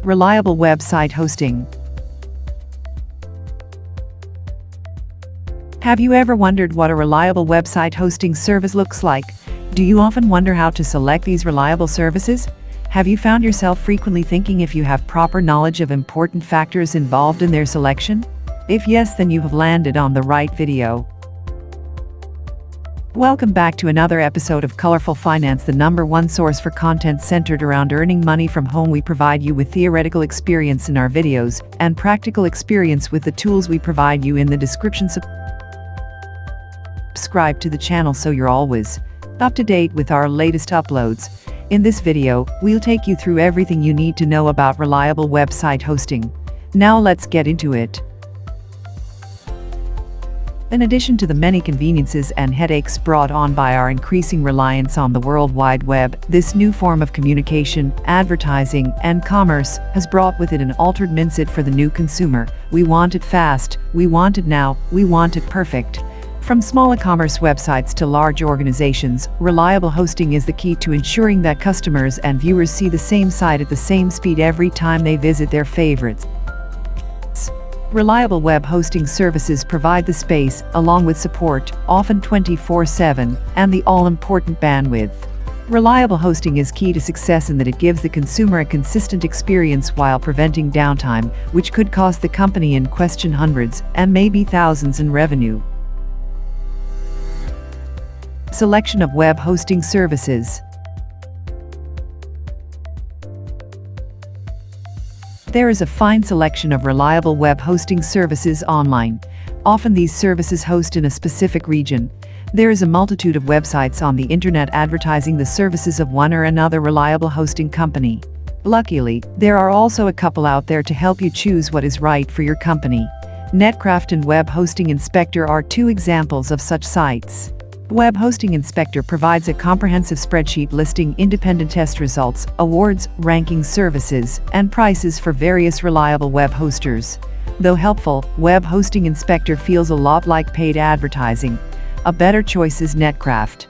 Reliable website hosting. Have you ever wondered what a reliable website hosting service looks like? Do you often wonder how to select these reliable services? Have you found yourself frequently thinking if you have proper knowledge of important factors involved in their selection? If yes, then you have landed on the right video. Welcome back to another episode of Colorful Finance, the #1 source for content centered around earning money from home. We provide you with theoretical experience in our videos and practical experience with the tools we provide you in the description. Subscribe to the channel so you're always up to date with our latest uploads. In this video, we'll take you through everything you need to know about reliable website hosting. Now let's get into it. In addition to the many conveniences and headaches brought on by our increasing reliance on the World Wide Web, this new form of communication, advertising, and commerce has brought with it an altered mindset for the new consumer. We want it fast, we want it now, we want it perfect. From small e-commerce websites to large organizations, reliable hosting is the key to ensuring that customers and viewers see the same site at the same speed every time they visit their favorites. Reliable web hosting services provide the space, along with support, often 24/7, and the all-important bandwidth. Reliable hosting is key to success in that it gives the consumer a consistent experience while preventing downtime, which could cost the company in question hundreds and maybe thousands in revenue. Selection of web hosting services. There is a fine selection of reliable web hosting services online. Often these services host in a specific region. There is a multitude of websites on the internet advertising the services of one or another reliable hosting company. Luckily, there are also a couple out there to help you choose what is right for your company. Netcraft and Web Hosting Inspector are two examples of such sites. Web Hosting Inspector provides a comprehensive spreadsheet listing independent test results, awards, ranking services, and prices for various reliable web hosters. Though helpful, Web Hosting Inspector feels a lot like paid advertising. A better choice is Netcraft.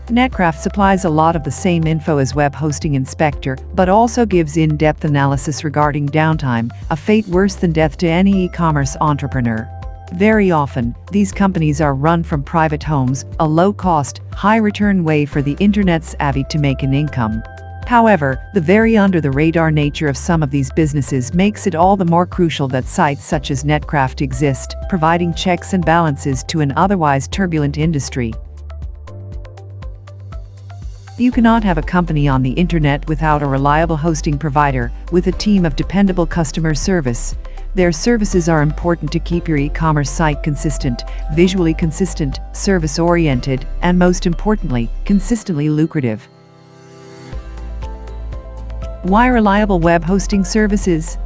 Netcraft supplies a lot of the same info as Web Hosting Inspector, but also gives in-depth analysis regarding downtime, a fate worse than death to any e-commerce entrepreneur. Very often, these companies are run from private homes, a low-cost, high-return way for the internet savvy to make an income. However, the very under-the-radar nature of some of these businesses makes it all the more crucial that sites such as Netcraft exist, providing checks and balances to an otherwise turbulent industry. You cannot have a company on the internet without a reliable hosting provider, with a team of dependable customer service. Their services are important to keep your e-commerce site consistent, visually consistent, service-oriented, and most importantly, consistently lucrative. Why reliable web hosting services?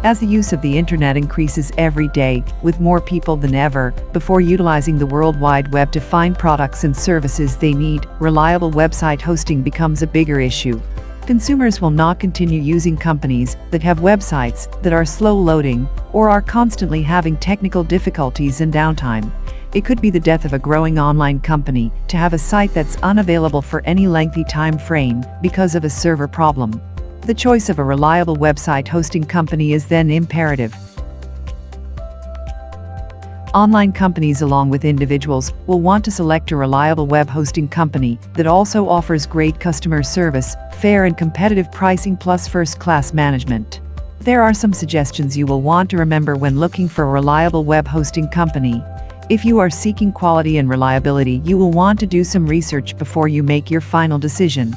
As the use of the internet increases every day, with more people than ever before utilizing the World Wide Web to find products and services they need, reliable website hosting becomes a bigger issue. Consumers will not continue using companies that have websites that are slow loading or are constantly having technical difficulties and downtime. It could be the death of a growing online company to have a site that's unavailable for any lengthy time frame because of a server problem. The choice of a reliable website hosting company is then imperative. Online companies, along with individuals, will want to select a reliable web hosting company that also offers great customer service, fair and competitive pricing, plus first-class management. There are some suggestions you will want to remember when looking for a reliable web hosting company. If you are seeking quality and reliability, you will want to do some research before you make your final decision.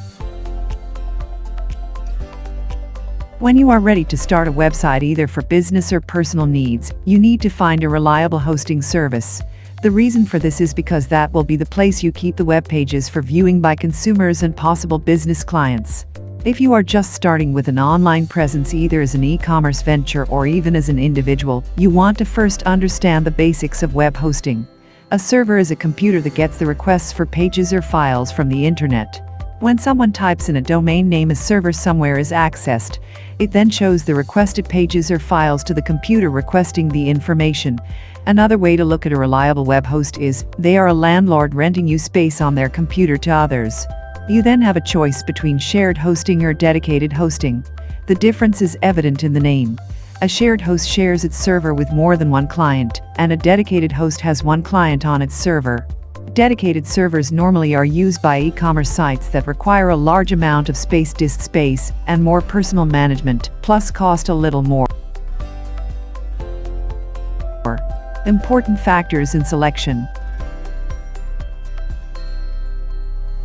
When you are ready to start a website either for business or personal needs, you need to find a reliable hosting service. The reason for this is because that will be the place you keep the web pages for viewing by consumers and possible business clients. If you are just starting with an online presence either as an e-commerce venture or even as an individual, you want to first understand the basics of web hosting. A server is a computer that gets the requests for pages or files from the internet. When someone types in a domain name, a server somewhere is accessed. It then shows the requested pages or files to the computer requesting the information. Another way to look at a reliable web host is, they are a landlord renting you space on their computer to others. You then have a choice between shared hosting or dedicated hosting. The difference is evident in the name. A shared host shares its server with more than one client, and a dedicated host has one client on its server. Dedicated servers normally are used by e-commerce sites that require a large amount of disk space, and more personal management, plus cost a little more. Important factors in selection.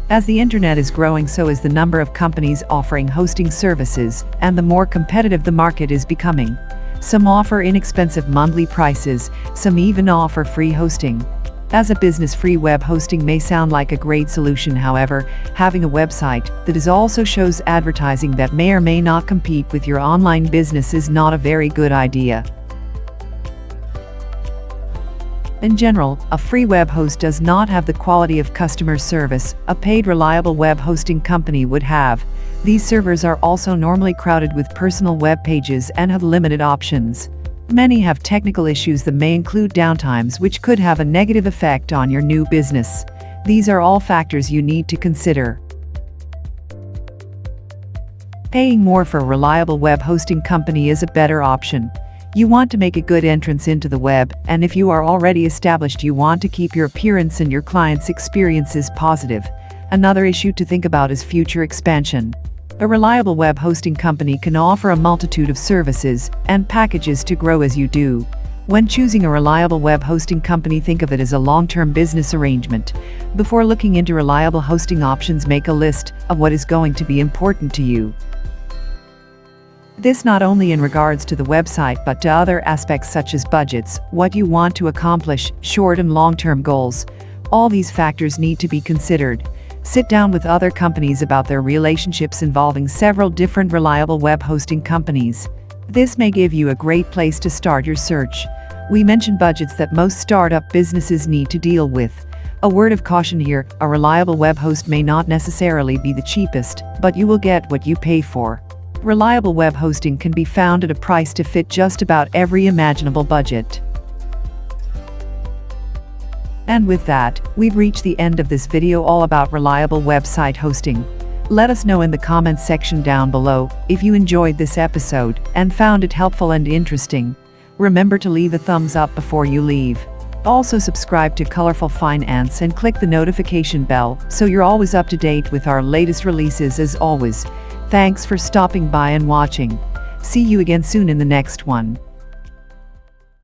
As the internet is growing, so is the number of companies offering hosting services, and the more competitive the market is becoming. Some offer inexpensive monthly prices, some even offer free hosting. As a business, free web hosting may sound like a great solution. However, having a website that also shows advertising that may or may not compete with your online business is not a very good idea. In general, a free web host does not have the quality of customer service a paid reliable web hosting company would have. These servers are also normally crowded with personal web pages and have limited options. Many have technical issues that may include downtimes, which could have a negative effect on your new business. These are all factors you need to consider. Paying more for a reliable web hosting company is a better option. You want to make a good entrance into the web, and if you are already established, you want to keep your appearance and your clients' experiences positive. Another issue to think about is future expansion. A reliable web hosting company can offer a multitude of services and packages to grow as you do. When choosing a reliable web hosting company, think of it as a long-term business arrangement. Before looking into reliable hosting options, make a list of what is going to be important to you. This not only in regards to the website but to other aspects such as budgets, what you want to accomplish, short and long-term goals. All these factors need to be considered. Sit down with other companies about their relationships involving several different reliable web hosting companies. This may give you a great place to start your search. We mentioned budgets that most startup businesses need to deal with. A word of caution here, a reliable web host may not necessarily be the cheapest, but you will get what you pay for. Reliable web hosting can be found at a price to fit just about every imaginable budget. And with that, we've reached the end of this video all about reliable website hosting. Let us know in the comments section down below if you enjoyed this episode and found it helpful and interesting. Remember to leave a thumbs up before you leave. Also subscribe to Colorful Finance and click the notification bell so you're always up to date with our latest releases. As always, thanks for stopping by and watching. See you again soon in the next one.